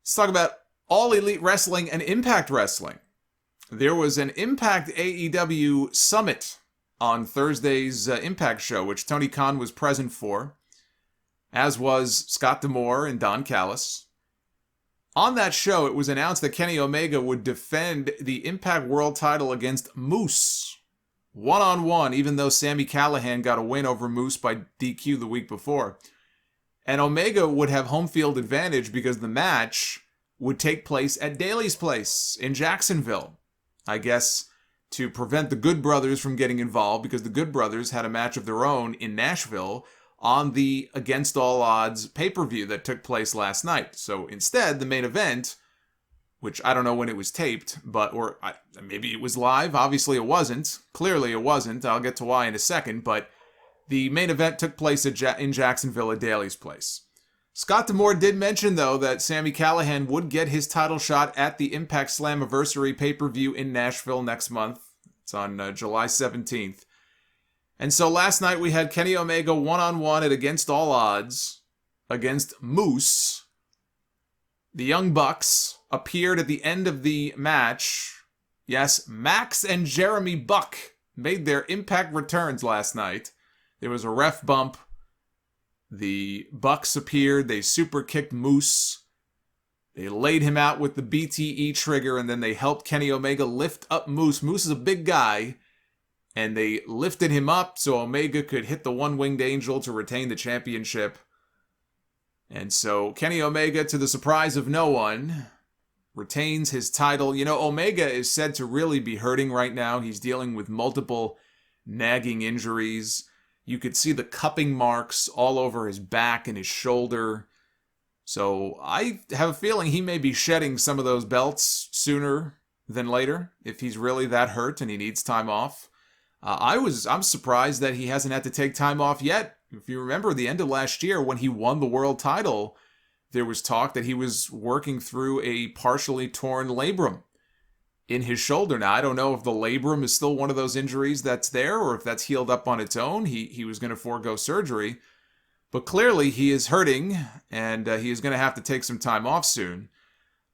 Let's talk about All Elite Wrestling and Impact Wrestling. There was an Impact AEW Summit on Thursday's Impact show, which Tony Khan was present for, as was Scott D'Amore and Don Callis. On that show, it was announced that Kenny Omega would defend the Impact World title against Moose, one-on-one, even though Sami Callihan got a win over Moose by DQ the week before. And Omega would have home field advantage because the match would take place at Daly's Place in Jacksonville. I guess to prevent the Good Brothers from getting involved, because the Good Brothers had a match of their own in Nashville on the Against All Odds pay-per-view that took place last night. So instead, the main event, which I don't know when it was taped, maybe it was live. Obviously it wasn't. Clearly it wasn't. I'll get to why in a second, but the main event took place in Jacksonville at Daly's Place. Scott D'Amore did mention, though, that Sami Callihan would get his title shot at the Impact Slammiversary pay-per-view in Nashville next month. It's on July 17th. And so last night we had Kenny Omega one-on-one at Against All Odds against Moose. The Young Bucks appeared at the end of the match. Yes, Max and Jeremy Buck made their Impact returns last night. There was a ref bump. The Bucks appeared. They super kicked Moose. They laid him out with the BTE trigger, and then they helped Kenny Omega lift up Moose. Moose is a big guy, and they lifted him up so Omega could hit the one-winged angel to retain the championship. And so Kenny Omega, to the surprise of no one, retains his title. You know, Omega is said to really be hurting right now. He's dealing with multiple nagging injuries. You could see the cupping marks all over his back and his shoulder. So I have a feeling he may be shedding some of those belts sooner than later if he's really that hurt and he needs time off. I'm surprised that he hasn't had to take time off yet. If you remember the end of last year when he won the world title, there was talk that he was working through a partially torn labrum in his shoulder. Now, I don't know if the labrum is still one of those injuries that's there or if that's healed up on its own. He was going to forego surgery. But clearly he is hurting, and he is going to have to take some time off soon.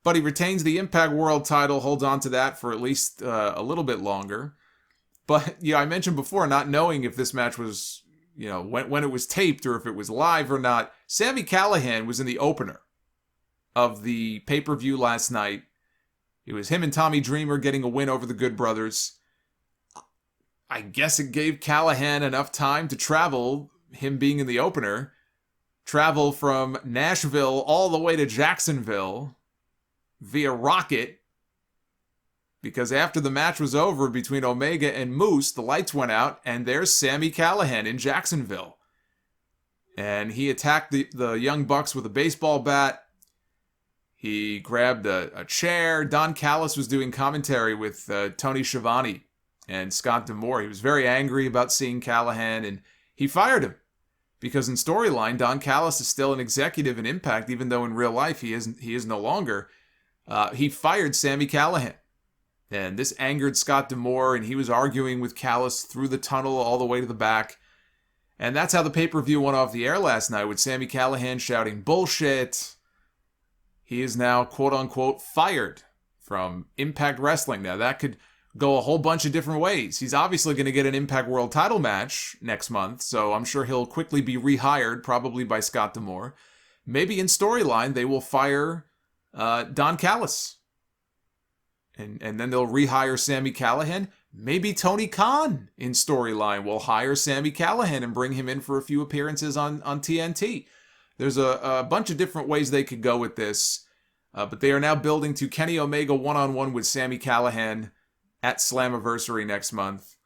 But he retains the Impact World title, holds on to that for at least a little bit longer. But, yeah, I mentioned before not knowing if this match was, you know, when it was taped or if it was live or not. Sami Callihan was in the opener of the pay-per-view last night. It was him and Tommy Dreamer getting a win over the Good Brothers. I guess it gave Callihan enough time to travel, him being in the opener, travel from Nashville all the way to Jacksonville via rocket. Because after the match was over between Omega and Moose, the lights went out, and there's Sami Callihan in Jacksonville. And he attacked the Young Bucks with a baseball bat. He grabbed a chair. Don Callis was doing commentary with Tony Schiavone and Scott D'Amore. He was very angry about seeing Callihan, and he fired him. Because in storyline, Don Callis is still an executive in Impact, even though in real life he is no longer. He fired Sami Callihan. And this angered Scott D'Amore, and he was arguing with Callis through the tunnel all the way to the back. And that's how the pay-per-view went off the air last night, with Sami Callihan shouting bullshit. He is now, quote-unquote, fired from Impact Wrestling. Now, that could go a whole bunch of different ways. He's obviously going to get an Impact World title match next month, so I'm sure he'll quickly be rehired, probably by Scott D'Amore. Maybe in storyline, they will fire Don Callis. And then they'll rehire Sami Callihan. Maybe Tony Khan in storyline will hire Sami Callihan and bring him in for a few appearances on TNT. There's a bunch of different ways they could go with this. But they are now building to Kenny Omega one-on-one with Sami Callihan at Slammiversary next month.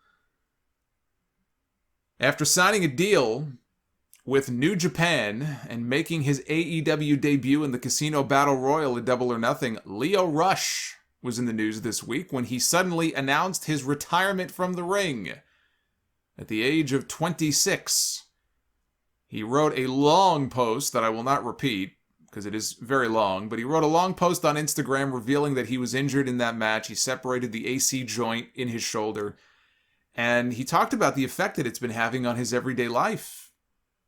After signing a deal with New Japan and making his AEW debut in the Casino Battle Royal at Double or Nothing, Lio Rush was in the news this week when he suddenly announced his retirement from the ring at the age of 26. He wrote a long post that I will not repeat because it is very long, but he wrote a long post on Instagram revealing that he was injured in that match. He separated the AC joint in his shoulder, and he talked about the effect that it's been having on his everyday life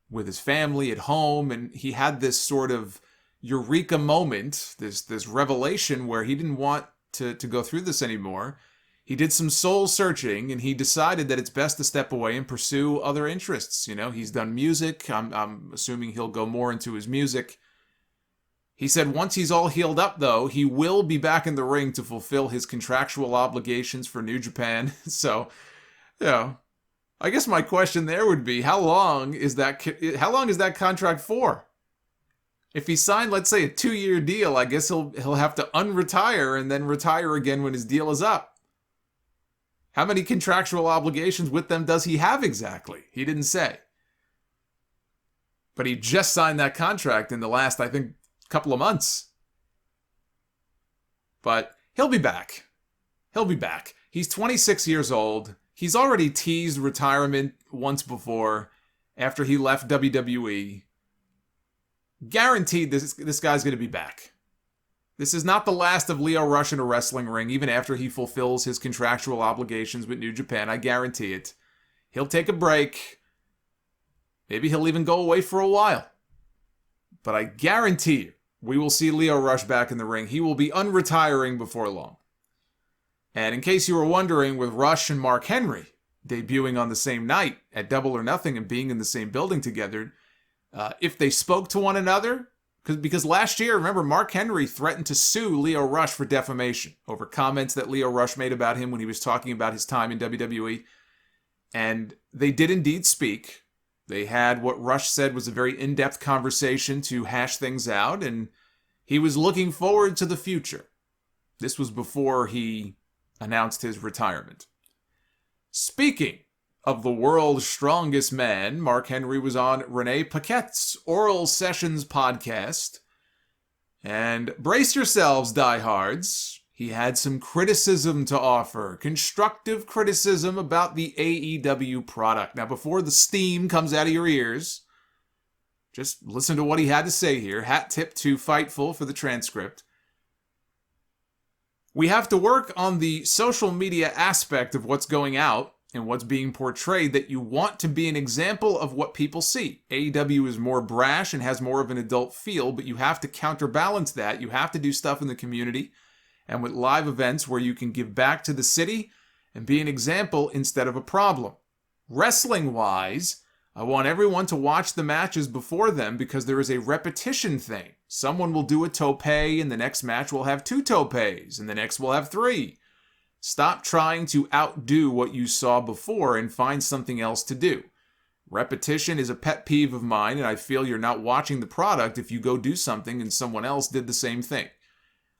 with his family at home, and he had this sort of, eureka moment, this revelation where he didn't want to go through this anymore. He did some soul searching, and he decided that it's best to step away and pursue other interests. You know, he's done music. I'm assuming he'll go more into his music. He said once he's all healed up, though, he will be back in the ring to fulfill his contractual obligations for New Japan. So, you know, I guess my question there would be, how long is that contract for? If he signed, let's say, a 2-year deal, I guess he'll have to unretire and then retire again when his deal is up. How many contractual obligations with them does he have exactly? He didn't say. But he just signed that contract in the last, I think, couple of months. But he'll be back. He'll be back. He's 26 years old. He's already teased retirement once before, after he left WWE. Guaranteed this guy's going to be back. This is not the last of Lio Rush in a wrestling ring, even after he fulfills his contractual obligations with New Japan. I guarantee it. He'll take a break. Maybe he'll even go away for a while. But I guarantee you, we will see Lio Rush back in the ring. He will be unretiring before long. And in case you were wondering, with Rush and Mark Henry debuting on the same night at Double or Nothing and being in the same building together, if they spoke to one another, because last year, remember, Mark Henry threatened to sue Lio Rush for defamation over comments that Lio Rush made about him when he was talking about his time in WWE. And they did indeed speak. They had what Rush said was a very in-depth conversation to hash things out, and he was looking forward to the future. This was before he announced his retirement. Speaking of the world's strongest man, Mark Henry was on Renee Paquette's Oral Sessions podcast. And brace yourselves, diehards. He had some criticism to offer, constructive criticism about the AEW product. Now, before the steam comes out of your ears, just listen to what he had to say here. Hat tip to Fightful for the transcript. We have to work on the social media aspect of what's going out and what's being portrayed, that you want to be an example of what people see. AEW is more brash and has more of an adult feel, but you have to counterbalance that. You have to do stuff in the community and with live events where you can give back to the city and be an example instead of a problem. Wrestling-wise, I want everyone to watch the matches before them because there is a repetition thing. Someone will do a tope, and the next match will have 2 topes, and the next will have 3. Stop trying to outdo what you saw before and find something else to do. Repetition is a pet peeve of mine, and I feel you're not watching the product if you go do something and someone else did the same thing.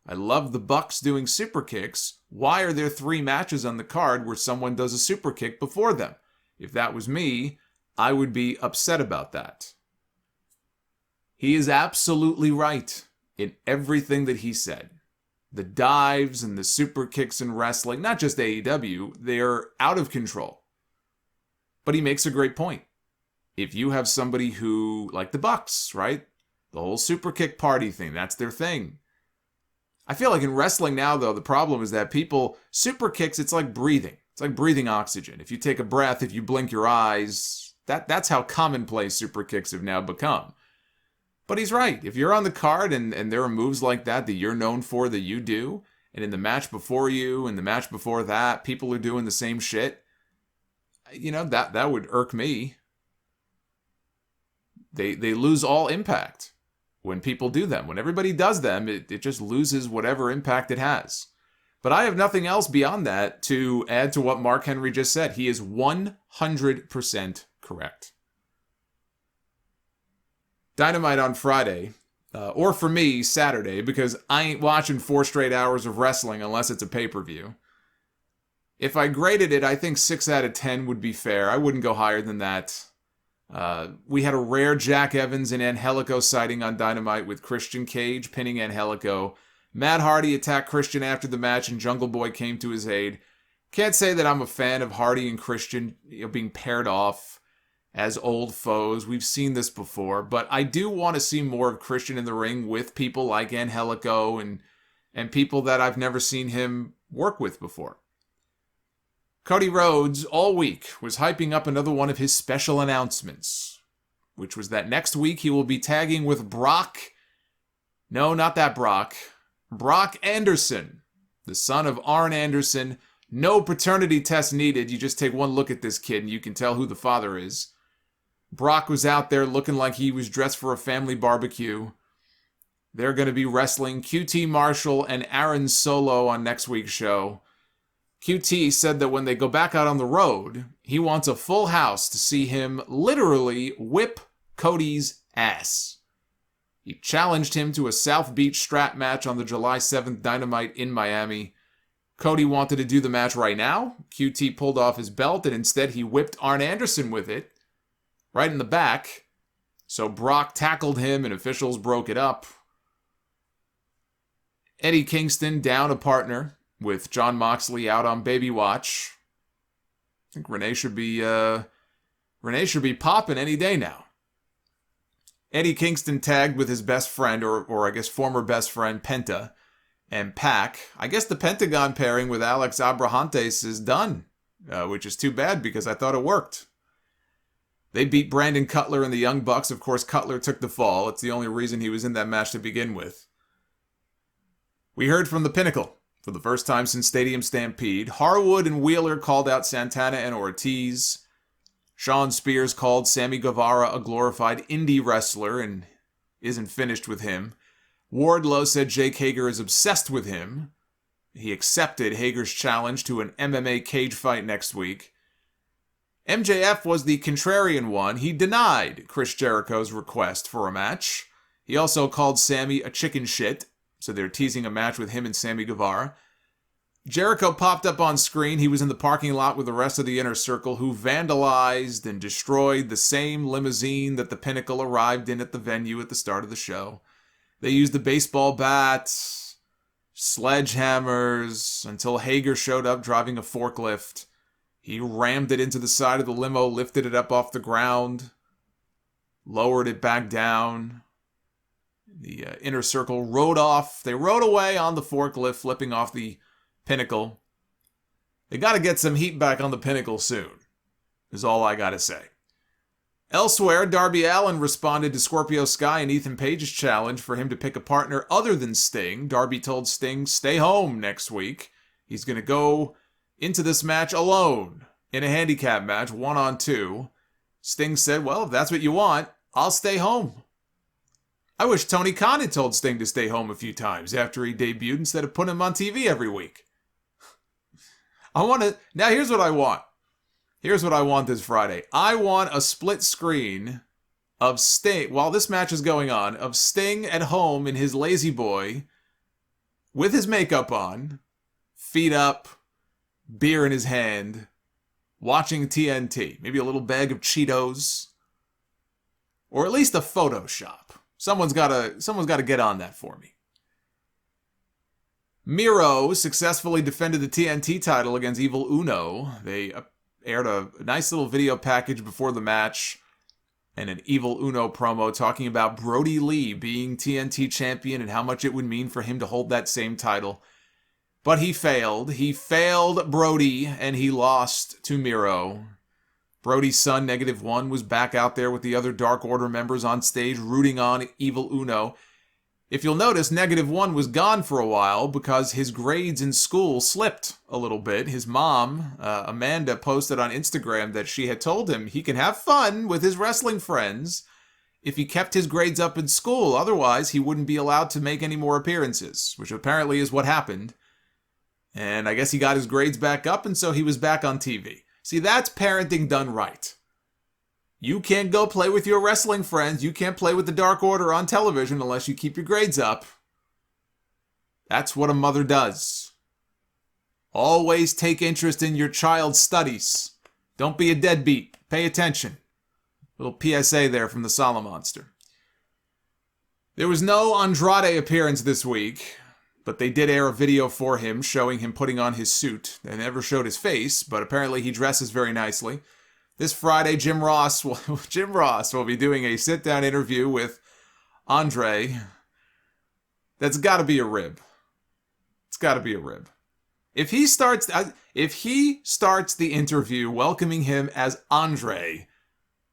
I love the Bucks doing super kicks. Why are there 3 matches on the card where someone does a super kick before them? If that was me, I would be upset about that. He is absolutely right in everything that he said. The dives and the super kicks in wrestling, not just AEW, they're out of control. But he makes a great point. If you have somebody who, like the Bucks, right? The whole super kick party thing, that's their thing. I feel like in wrestling now, though, the problem is that people, super kicks, it's like breathing. It's like breathing oxygen. If you take a breath, if you blink your eyes, that's how commonplace super kicks have now become. But he's right. If you're on the card and there are moves like that you're known for, that you do, and in the match before you and the match before that, people are doing the same shit, you know, that would irk me. They lose all impact when people do them. When everybody does them, it just loses whatever impact it has. But I have nothing else beyond that to add to what Mark Henry just said. He is 100% correct. Dynamite on Friday, or for me, Saturday, because I ain't watching 4 straight hours of wrestling unless it's a pay-per-view. If I graded it, I think 6 out of 10 would be fair. I wouldn't go higher than that. We had a rare Jack Evans and Angelico sighting on Dynamite with Christian Cage pinning Angelico. Matt Hardy attacked Christian after the match and Jungle Boy came to his aid. Can't say that I'm a fan of Hardy and Christian being paired off as old foes. We've seen this before, but I do want to see more of Christian in the ring with people like Angelico and people that I've never seen him work with before. Cody Rhodes all week was hyping up another one of his special announcements, which was that next week he will be tagging with Brock No, not that Brock. Brock Anderson, the son of Arn Anderson. No paternity test needed. You just take one look at this kid and you can tell who the father is. Brock was out there looking like he was dressed for a family barbecue. They're going to be wrestling QT Marshall and Aaron Solo on next week's show. QT said that when they go back out on the road, he wants a full house to see him literally whip Cody's ass. He challenged him to a South Beach strap match on the July 7th Dynamite in Miami. Cody wanted to do the match right now. QT pulled off his belt and instead he whipped Arn Anderson with it, right in the back. So Brock tackled him and officials broke it up. Eddie Kingston down a partner with Jon Moxley out on baby watch. I think Renee should be popping any day now. Eddie Kingston tagged with his best friend, or I guess former best friend, Penta, and Pac. I guess the Pentagon pairing with Alex Abrahantes is done, which is too bad because I thought it worked. They beat Brandon Cutler and the Young Bucks. Of course, Cutler took the fall. It's the only reason he was in that match to begin with. We heard from the Pinnacle for the first time since Stadium Stampede. Harwood and Wheeler called out Santana and Ortiz. Sean Spears called Sammy Guevara a glorified indie wrestler and isn't finished with him. Wardlow said Jake Hager is obsessed with him. He accepted Hager's challenge to an MMA cage fight next week. MJF was the contrarian one. He denied Chris Jericho's request for a match. He also called Sammy a chicken shit, so they're teasing a match with him and Sammy Guevara. Jericho popped up on screen. He was in the parking lot with the rest of the Inner Circle, who vandalized and destroyed the same limousine that the Pinnacle arrived in at the venue at the start of the show. They used the baseball bats, sledgehammers, until Hager showed up driving a forklift. He rammed it into the side of the limo, lifted it up off the ground, lowered it back down. The Inner Circle rode off. They rode away on the forklift, flipping off the Pinnacle. They got to get some heat back on the Pinnacle soon, is all I got to say. Elsewhere, Darby Allin responded to Scorpio Sky and Ethan Page's challenge for him to pick a partner other than Sting. Darby told Sting, stay home next week. He's going to go into this match alone in a handicap match, 1-on-2. Sting said, well, if that's what you want, I'll stay home. I wish Tony Khan had told Sting to stay home a few times after he debuted instead of putting him on TV every week. Now here's what I want. Here's what I want this Friday. I want a split screen of Sting, while this match is going on, of Sting at home in his lazy boy, with his makeup on, feet up, beer in his hand, watching TNT. Maybe a little bag of Cheetos. Or at least a Photoshop. Someone's got to get on that for me. Miro successfully defended the TNT title against Evil Uno. They aired a nice little video package before the match and an Evil Uno promo talking about Brody Lee being TNT champion and how much it would mean for him to hold that same title. But he failed. He failed Brody and he lost to Miro. Brody's son, -1, was back out there with the other Dark Order members on stage rooting on Evil Uno. If you'll notice, -1 was gone for a while because his grades in school slipped a little bit. His mom, Amanda, posted on Instagram that she had told him he can have fun with his wrestling friends if he kept his grades up in school. Otherwise, he wouldn't be allowed to make any more appearances, which apparently is what happened. And I guess he got his grades back up, and so he was back on TV. See, that's parenting done right. You can't go play with your wrestling friends. You can't play with the Dark Order on television unless you keep your grades up. That's what a mother does. Always take interest in your child's studies. Don't be a deadbeat. Pay attention. Little PSA there from the Solomonster. There was no Andrade appearance this week, but they did air a video for him showing him putting on his suit. They never showed his face, but apparently he dresses very nicely. This Friday, Jim Ross will be doing a sit-down interview with Andre. That's got to be a rib. It's got to be a rib. If he starts the interview welcoming him as Andre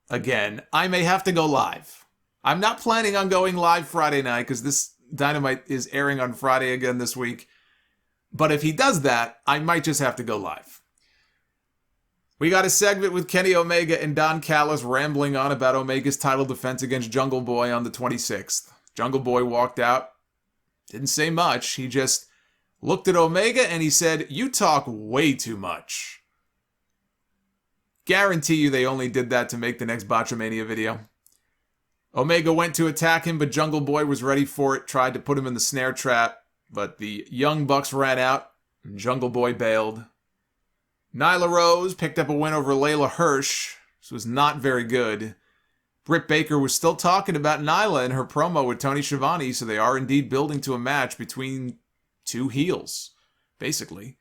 again, I may have to go live. I'm not planning on going live Friday night because Dynamite is airing on Friday again this week. But if he does that, I might just have to go live. We got a segment with Kenny Omega and Don Callis rambling on about Omega's title defense against Jungle Boy on the 26th. Jungle Boy walked out, didn't say much. He just looked at Omega and he said, "You talk way too much." Guarantee you they only did that to make the next Botchamania video. Omega went to attack him, but Jungle Boy was ready for it, tried to put him in the snare trap, but the Young Bucks ran out, and Jungle Boy bailed. Nyla Rose picked up a win over Layla Hirsch. This was not very good. Britt Baker was still talking about Nyla in her promo with Tony Schiavone, so they are indeed building to a match between two heels, basically.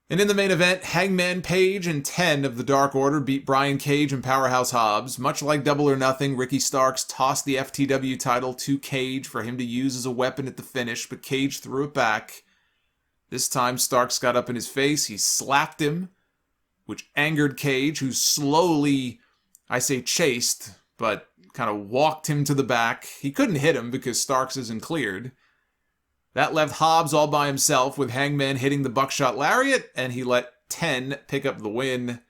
And in the main event, Hangman Page and 10 of the Dark Order beat Brian Cage and Powerhouse Hobbs. Much like Double or Nothing, Ricky Starks tossed the FTW title to Cage for him to use as a weapon at the finish, but Cage threw it back. This time, Starks got up in his face. He slapped him, which angered Cage, who slowly, I say chased, but kind of walked him to the back. He couldn't hit him because Starks isn't cleared. That left Hobbs all by himself with Hangman hitting the buckshot lariat, and he let 10 pick up the win.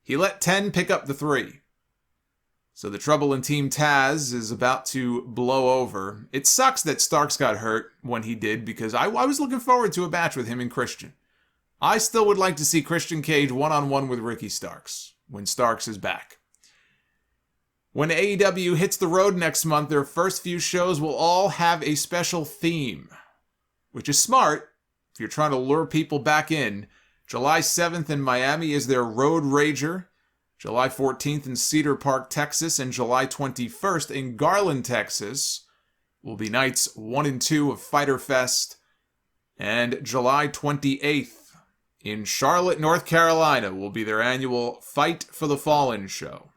He let 10 pick up the 3. So the trouble in Team Taz is about to blow over. It sucks that Starks got hurt when he did, because I was looking forward to a match with him and Christian. I still would like to see Christian Cage one-on-one with Ricky Starks when Starks is back. When AEW hits the road next month, their first few shows will all have a special theme, which is smart if you're trying to lure people back in. July 7th in Miami is their Road Rager. July 14th in Cedar Park, Texas, and July 21st in Garland, Texas will be nights 1 and 2 of Fyter Fest. And July 28th in Charlotte, North Carolina will be their annual Fight for the Fallen show.